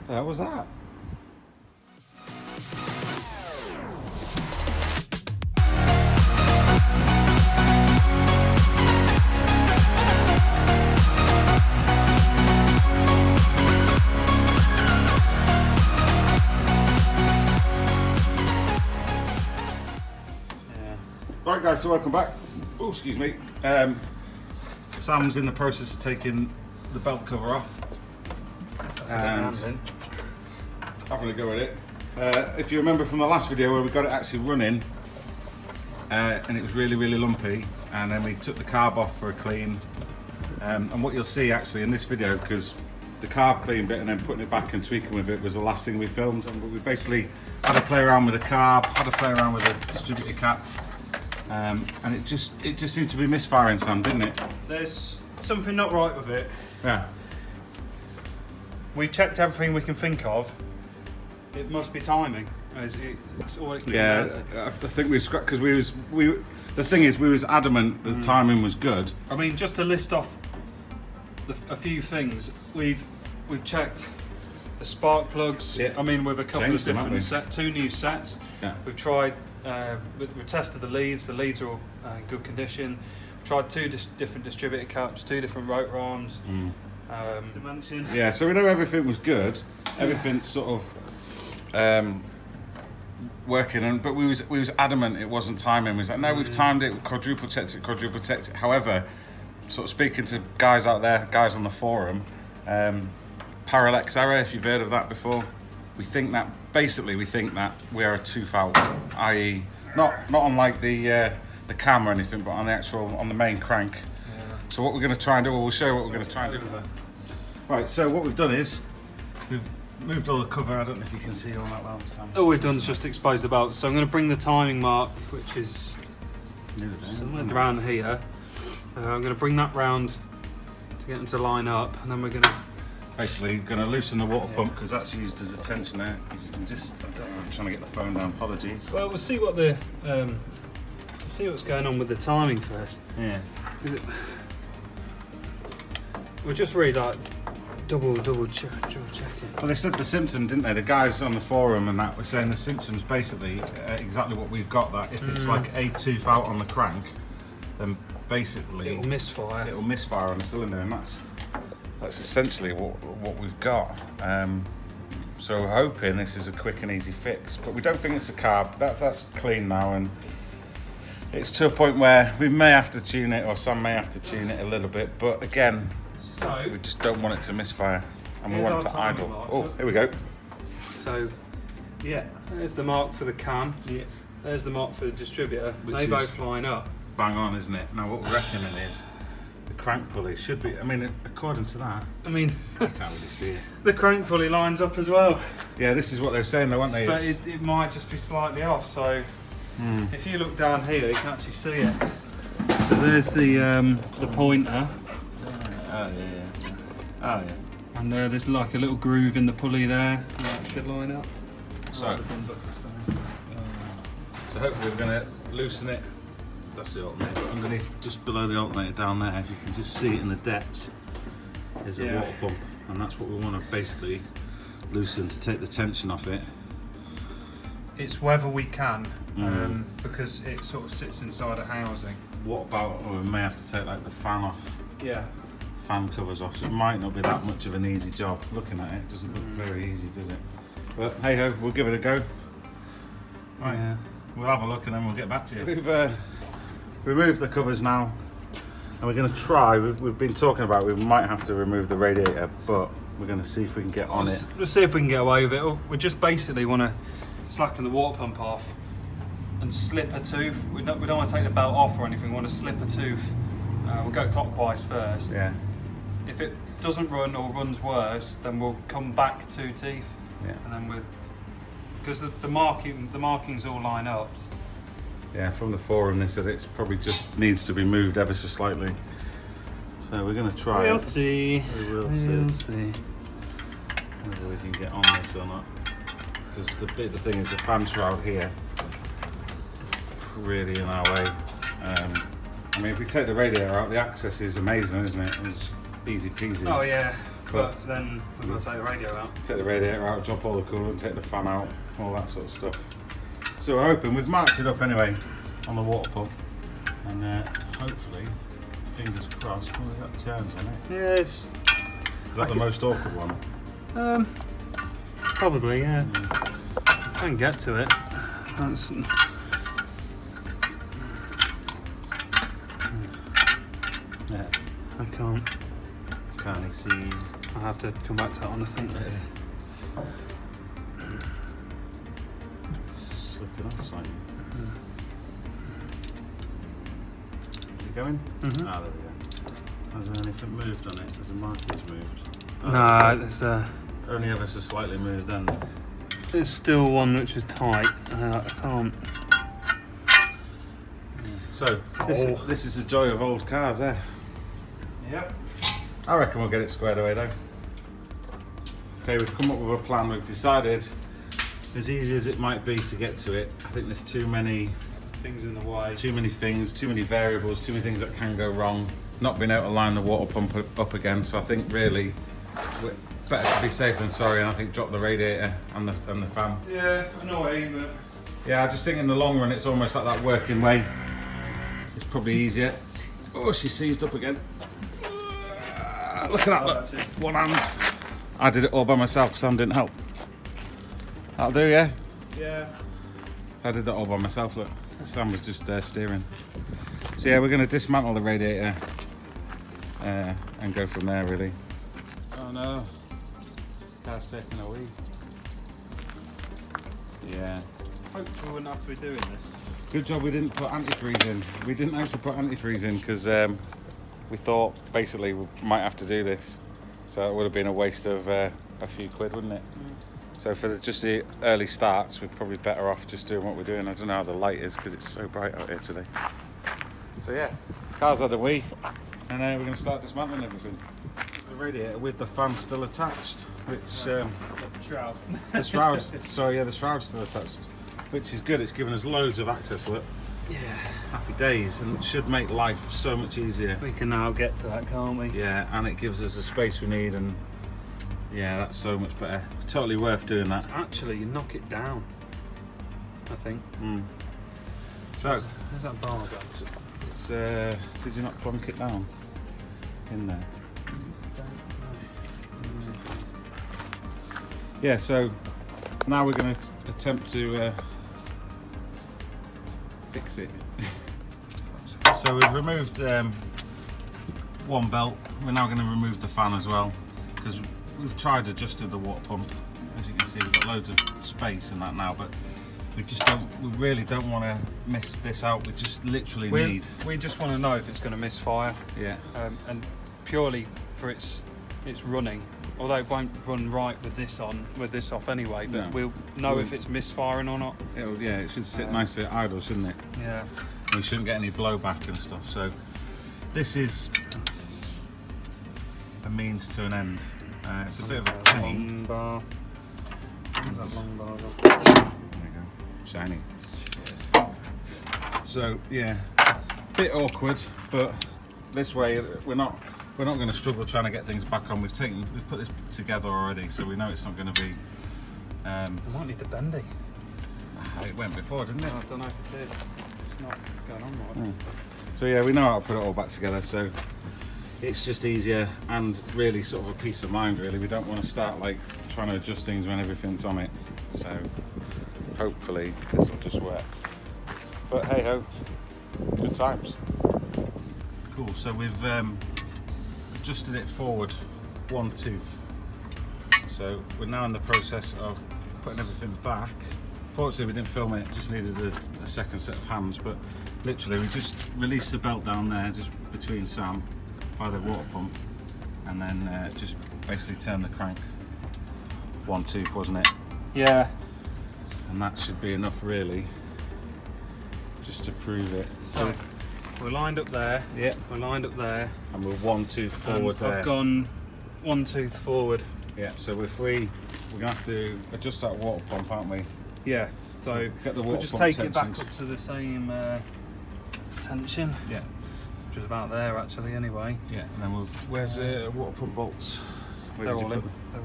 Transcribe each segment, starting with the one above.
The hell was that? Right guys, so welcome back. Oh, excuse me. Sam's in the process of taking the belt cover off and having a go at it. If you remember from the last video where we got it actually running and it was really lumpy, and then we took the carb off for a clean, and what you'll see actually in this video, because the carb clean bit and then putting it back and tweaking with it was the last thing we filmed, and we basically had to play around with the carb, had to play around with the distributor cap. And it just seemed to be misfiring, Sam, didn't it? There's something not right with it. Yeah. We checked everything we can think of. It must be timing. It's all it can be down to. I think we scrapped because the thing is we was adamant that the timing was good. I mean, just to list off a few things, we've checked the spark plugs. Yeah. I mean, with a couple Changed of them, different haven't we? two new sets. Yeah. We've tried. We've tested the leads. The leads are all in good condition. We've tried two different distributor caps, two different rotor arms. Dimension. Yeah, so we know everything was good. Everything's sort of working, but we was adamant it wasn't timing. We was like, no, we've timed it, quadruple checked it. However, sort of speaking to guys out there, guys on the forum, parallax error, if you've heard of that before, we think that we are a tooth out, i.e. not unlike the cam or anything, but on the main crank. Yeah. So what we're going to try and do, we'll show you what we're going to try and do. Right, so what we've done is we've moved all the cover. I don't know if you can see all that well, Sam. All we've done is just expose the belt. So I'm going to bring the timing mark, which is somewhere around here. I'm going to bring that round to get them to line up, and then we're going to basically going to loosen the water pump because that's used as a tensioner. You can just, I'm trying to get the phone down. Apologies. Well, we'll see what's going on with the timing first. Yeah. We're just really like double checking. Well, they said the symptom, didn't they? The guys on the forum and that were saying the symptoms basically exactly what we've got. That if it's like a tooth out on the crank, then basically it'll misfire. It'll misfire on the cylinder, and that's essentially what we've got. So we're hoping this is a quick and easy fix, but we don't think it's a carb. That's clean now, and it's to a point where we may have to tune it, or Sam may have to tune it a little bit. But again, we just don't want it to misfire, and we want it to idle. Oh, here we go. So yeah, there's the mark for the cam. Yeah, there's the mark for the distributor. Which they is both line up. Bang on, isn't it? Now what we reckon it is. The crank pulley should be, I mean, according to that, I mean, you can't really see it. The crank pulley lines up as well. Yeah, this is what they were saying though, weren't they? But it might just be slightly off, so if you look down here, you can actually see it. So there's the pointer. Oh yeah. And there's like a little groove in the pulley there. That should line up. So hopefully we're going to loosen it. That's the alternator. Underneath, just below the alternator down there, if you can just see it in the depths, there's a water pump, and that's what we want to basically loosen to take the tension off it. It's whether we can, because it sort of sits inside a housing. What about, we may have to take like the fan off. Yeah. Fan covers off, so it might not be that much of an easy job. Looking at it, it doesn't look very easy, does it? But hey ho, we'll give it a go. Right, yeah. We'll have a look and then we'll get back to you. We've removed the covers now, and we're going to try. We've been talking about we might have to remove the radiator, but we're going to see if we can get on it. We'll see if we can get away with it. We just basically want to slacken the water pump off and slip a tooth. We don't want to take the belt off or anything. We want to slip a tooth. We'll go clockwise first. Yeah. If it doesn't run or runs worse, then we'll come back 2 teeth. Yeah. And then we'll, because the markings all line up. Yeah, from the forum they said it's probably just needs to be moved ever so slightly. So we're going to try. We'll see. We'll see whether we can get on this or not. Because the thing is, the fan shroud here is really in our way. I mean, if we take the radiator out, the access is amazing, isn't it? It's easy peasy. Oh yeah. But then we've got to take the radio out. Take the radiator out, drop all the coolant, take the fan out, all that sort of stuff. So we're hoping, we've marked it up anyway on the water pump, and hopefully, fingers crossed, we've got turns on it. Yes. Is that the most awkward one? Probably, yeah. I can get to it. That's... Yeah. I can't. Can't he see? I have to come back to that one, I think. Slipping off slightly. You going? Mm-hmm. Ah, there we go. Has anything moved on it? Has the markers moved? Oh, Nah, okay. there's Only ever so slightly moved then. there's still one which is tight. I can't. So, this is the joy of old cars, eh? Yep. I reckon we'll get it squared away though. Okay, we've come up with a plan. We've decided, as easy as it might be to get to it, I think there's too many Things in the way. too many things, too many variables, too many things that can go wrong. Not being able to line the water pump up again, so I think really we're better to be safe than sorry, and I think drop the radiator and the fan. Yeah, annoying, but... Yeah, I just think in the long run it's almost like that working way. It's probably easier. Oh, she's seized up again. Look at that, look. One hand. I did it all by myself, Sam didn't help. That'll do, yeah? Yeah. So I did that all by myself, look. Sam was just steering. So yeah, we're going to dismantle the radiator and go from there, really. Oh no, car's taking a wee. Yeah. Hopefully we wouldn't have to be doing this. Good job we didn't put antifreeze in. We didn't actually put antifreeze in because we thought basically we might have to do this. So it would have been a waste of a few quid, wouldn't it? So for just the early starts, we're probably better off just doing what we're doing. I don't know how the light is because it's so bright out here today. So yeah, car's had a wee, and we're going to start dismantling everything. The radiator with the fan still attached, which Shroud. the shroud. Sorry, yeah, the shroud's still attached, which is good. It's given us loads of access. Look, Yeah. happy days, and it should make life so much easier. We can now get to that, can't we? Yeah, and it gives us the space we need, and yeah, that's so much better. Totally worth doing that. Actually, you knock it down, I think. So, There's that bar go? it's did you not plonk it down in there? Yeah, so now we're going to attempt to fix it. So we've removed one belt. We're now going to remove the fan as well, because we've tried adjusting the water pump. As you can see, we've got loads of space in that now, but we really don't want to miss this out. We just literally need. We just want to know if it's going to misfire. Yeah. And purely for its running. Although it won't run right with this off anyway, but No. we'll know if it's misfiring or not. It should sit nicely at idle, shouldn't it? Yeah. We shouldn't get any blowback and stuff. So this is a means to an end. It's a bit of a pain. Long bar. Where's that long bar gone? There you go. Shiny. So yeah, bit awkward, but this way we're not going to struggle trying to get things back on. We've put this together already, so we know it's not going to be. We might need the bendy. It went before, didn't it? I don't know if it did. It's not going on right. So yeah, we know how to put it all back together. So it's just easier and really sort of a peace of mind. Really, we don't want to start like trying to adjust things when everything's on it. So hopefully this will just work. But hey ho, good times. Cool. So we've adjusted it forward one tooth. So we're now in the process of putting everything back. Fortunately we didn't film it, just needed a second set of hands, but literally we just released the belt down there just between Sam by the water pump, and then just basically turn the crank. One tooth, wasn't it? Yeah. And that should be enough really, just to prove it. So we're lined up there. Yeah. We're lined up there. And we're one tooth forward there. I've gone one tooth forward. Yeah, so we're going to have to adjust that water pump, aren't we? Yeah. So Get the we'll water just pump take it back tensions. up to the same tension, Yeah. which is about there actually anyway. Yeah, and then where's water pump bolts? Where They're did you all in. put them?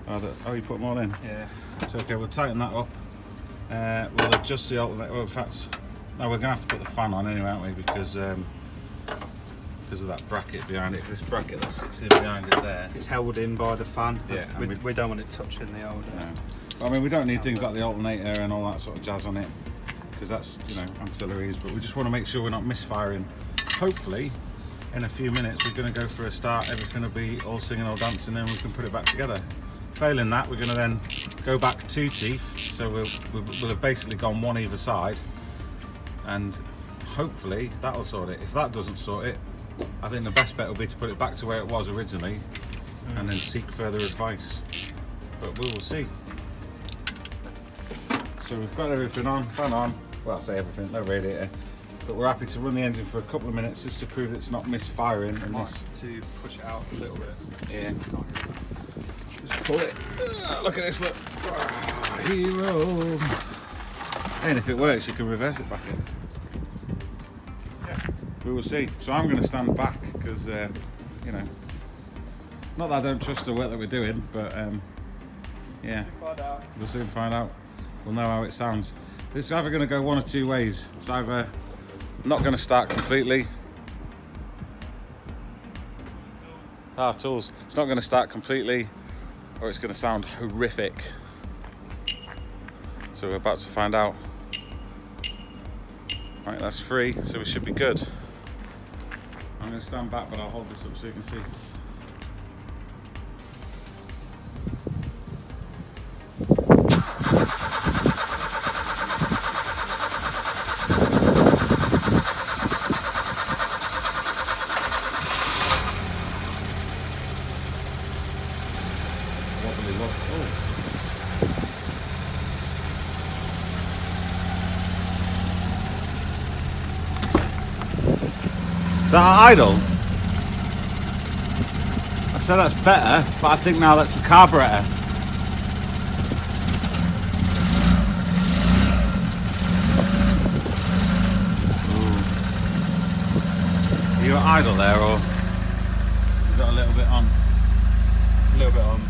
They're all in. Oh, you put them all in? Yeah. So okay, we'll tighten that up. We'll adjust the alternator. Well, in fact, no, we're going to have to put the fan on anyway, aren't we? Because of that bracket behind it. This bracket that sits in behind it there. It's held in by the fan. Yeah, We don't want it touching the old. I mean, we don't need things like the alternator and all that sort of jazz on it, because that's, you know, ancillaries. But we just want to make sure we're not misfiring. Hopefully, in a few minutes, we're going to go for a start. Everything will be all singing, all dancing, and we can put it back together. Failing that, we're going to then go back 2 teeth. So we'll have basically gone one either side, and hopefully that'll sort it. If that doesn't sort it, I think the best bet will be to put it back to where it was originally, and then seek further advice. But we will see. So we've got everything on, fan on. Well, I say everything, no radiator. But we're happy to run the engine for a couple of minutes just to prove that it's not misfiring. And this to push it out a little bit. Yeah. Just pull it. Look at this, look. Hero. And if it works, you can reverse it back in. Yeah. We will see. So I'm going to stand back because, you know, not that I don't trust the work that we're doing, but yeah, we'll soon find out. We'll know how it sounds. It's either going to go one or 2 ways. It's either not going to start completely. Tools. It's not going to start completely, or it's going to sound horrific. So we're about to find out. Right, that's free, so we should be good. I'm going to stand back, but I'll hold this up so you can see. Is that idle? I'd say that's better, but I think now that's the carburetor. Are you idle there, or you got a little bit on? A little bit on.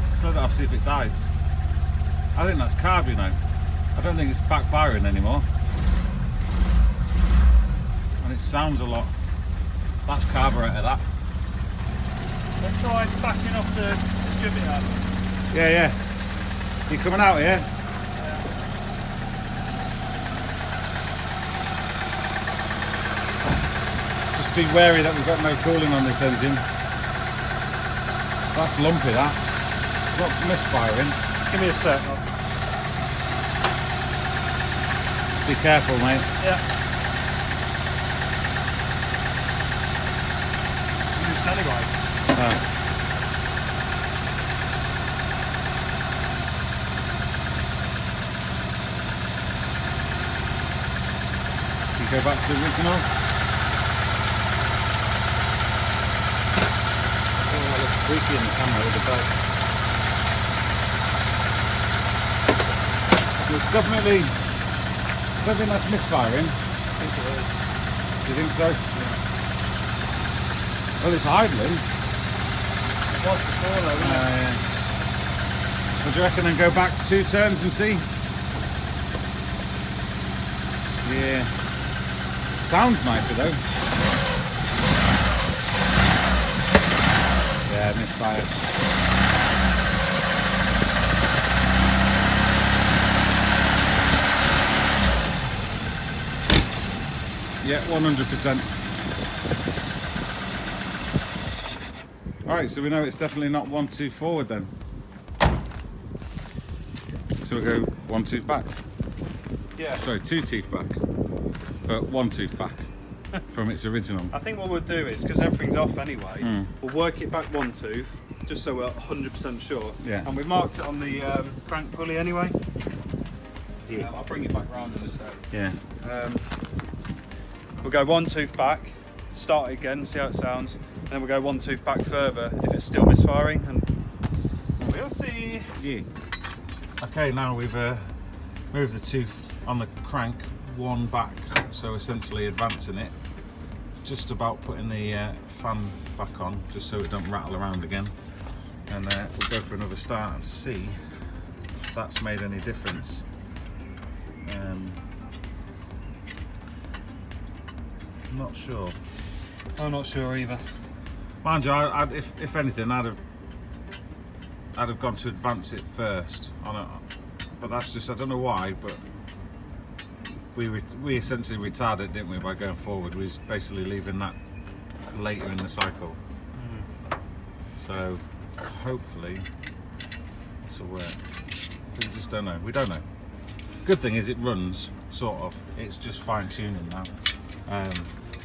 Just let that off, see if it dies. I think that's carb, you know. I don't think it's backfiring anymore. And it sounds a lot. That's carburetor, that. Let's try backing off the distributor. Yeah. You coming out here? Just be wary that we've got no cooling on this engine. That's lumpy, that. It's not misfiring. Give me a sec. Be careful, mate. Yeah. Anyway. You go back to the original. Oh, that looks freaky in the camera with the belt. It's definitely, I don't think that's misfiring. I think it is. Do you think so? Yeah. Well, it's idling. It was before though, wasn't it? Yeah. Would you reckon then go back 2 turns and see? Yeah. Sounds nicer though. Yeah, misfire. Yeah, 100%. Alright, so we know it's definitely not 1 tooth forward then. So we'll go 1 tooth back. Yeah. Sorry, 2 teeth back. But 1 tooth back from its original. I think what we'll do is, because everything's off anyway, we'll work it back 1 tooth, just so we're 100% sure. Yeah. And we've marked it on the crank pulley anyway. Yeah. I'll bring it back round in a sec. Yeah. We'll go 1 tooth back, start it again, see how it sounds, and then we'll go 1 tooth back further if it's still misfiring, and we'll see. Yeah. Okay, now we've moved the tooth on the crank 1 back, so essentially advancing it. just about putting the fan back on, just so it don't rattle around again. And we'll go for another start and see if that's made any difference. Not sure. I'm not sure either. Mind you, if anything, I'd have gone to advance it first on it, but that's just, I don't know why, but we essentially retarded it, didn't we, by going forward. We was basically leaving that later in the cycle. So hopefully this will work. We just don't know. We don't know. Good thing is it runs, sort of. It's just fine tuning now.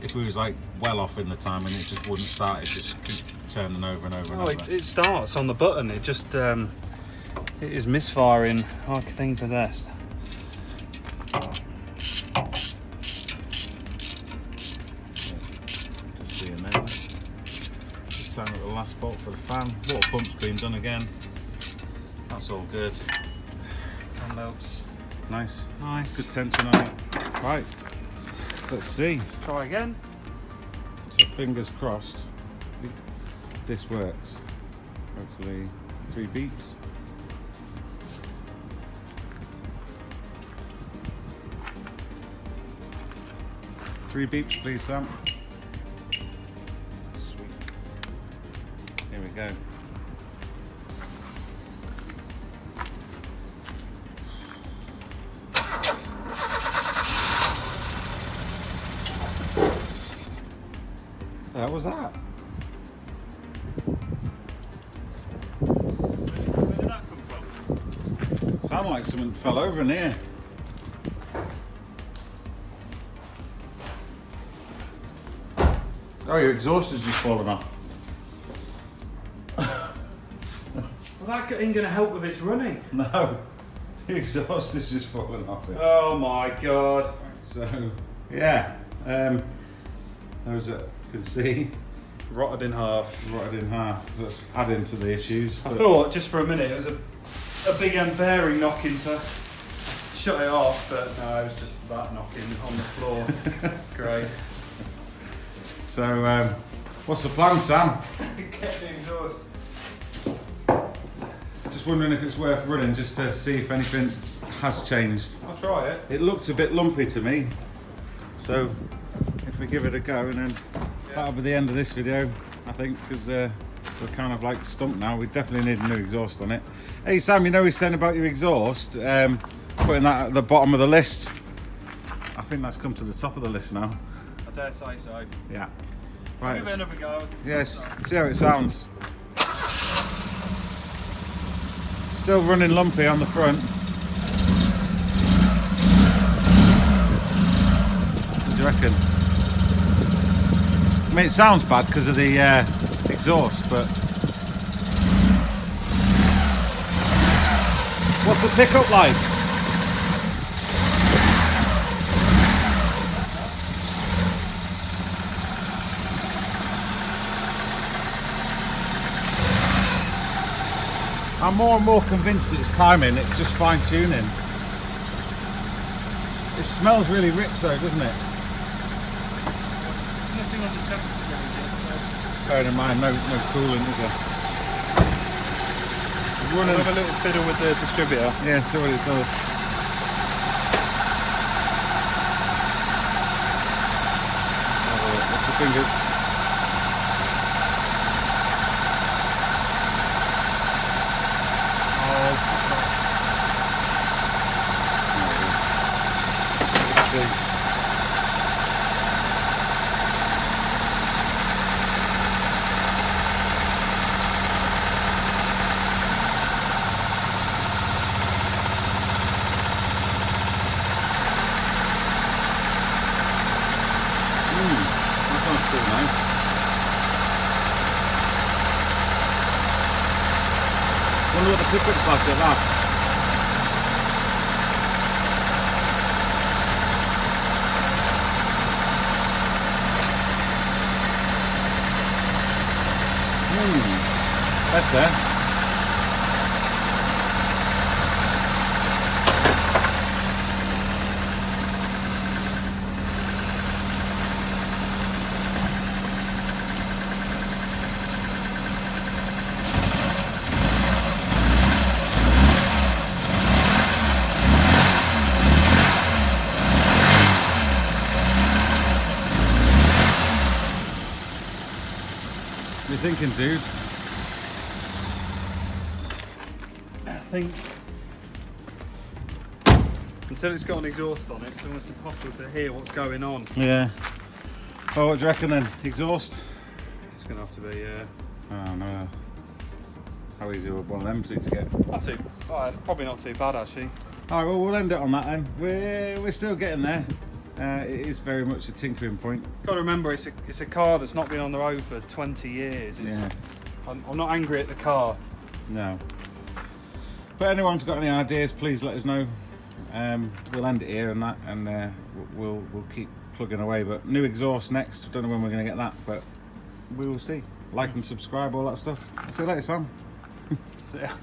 If we was like well off in the time and it just wouldn't start, it just keep turning over and over and over. It starts on the button. It just it is misfiring like a thing possessed. Just seeing there. Just turn up the last bolt for the fan. Water pump's been done again. That's all good. Fan belts. Nice. Nice. Good tension on it. Right. Let's see. Try again. So fingers crossed. This works. Hopefully 3 beeps. Three beeps, please, Sam. Sweet. Here we go. What was that? Where did that come from? Sounded like something fell over in here. Oh, your exhaust has just fallen off. Well, that ain't going to help with its running. No, the exhaust has just fallen off it. Oh my god. So, yeah, those that can see, Rotted in half. rotted in half. That's adding to the issues. I but- thought just for a minute it was a big end bearing knocking, so shut it off, but no, it was just that knocking on the floor. Great. So, what's the plan, Sam? Get the exhaust. Just wondering if it's worth running just to see if anything has changed. I'll try it. It looked a bit lumpy to me, so if we give it a go, and then that'll be the end of this video, I think, because we're kind of like stumped now. We definitely need a new exhaust on it. Hey Sam, you know we said about your exhaust, putting that at the bottom of the list. I think that's come to the top of the list now. I dare say so. Yeah. Right. Give it another go. Yes. See how it sounds. Still running lumpy on the front. What do you reckon? I mean, it sounds bad because of the exhaust, but what's the pickup like? I'm more and more convinced that it's timing, it's just fine tuning. It smells really rich though, doesn't it? Nothing on the temperature gauge yet, Bearing in mind, no coolant, is there? so Running. have a little fiddle with the distributor. Yeah, see what it does. What's the fingers? That sounds pretty nice. Wonder what the pickup's like at that. Better. You're thinking, dude? I think until it's got an exhaust on it, it's almost impossible to hear what's going on. Yeah. Oh, what do you reckon then? Exhaust? It's going to have to be, Oh no. How easy would one of them two to get? not too, probably not too bad actually. Alright, well we'll end it on that then. We're still getting there. It is very much a tinkering point. Got to remember, it's a car that's not been on the road for 20 years. Yeah. I'm not angry at the car. No. But anyone's got any ideas, please let us know. We'll end it here and that, and we'll keep plugging away. But new exhaust next. Don't know when we're going to get that, but we will see. Like and subscribe, all that stuff. I'll see you later, Sam. So, yeah.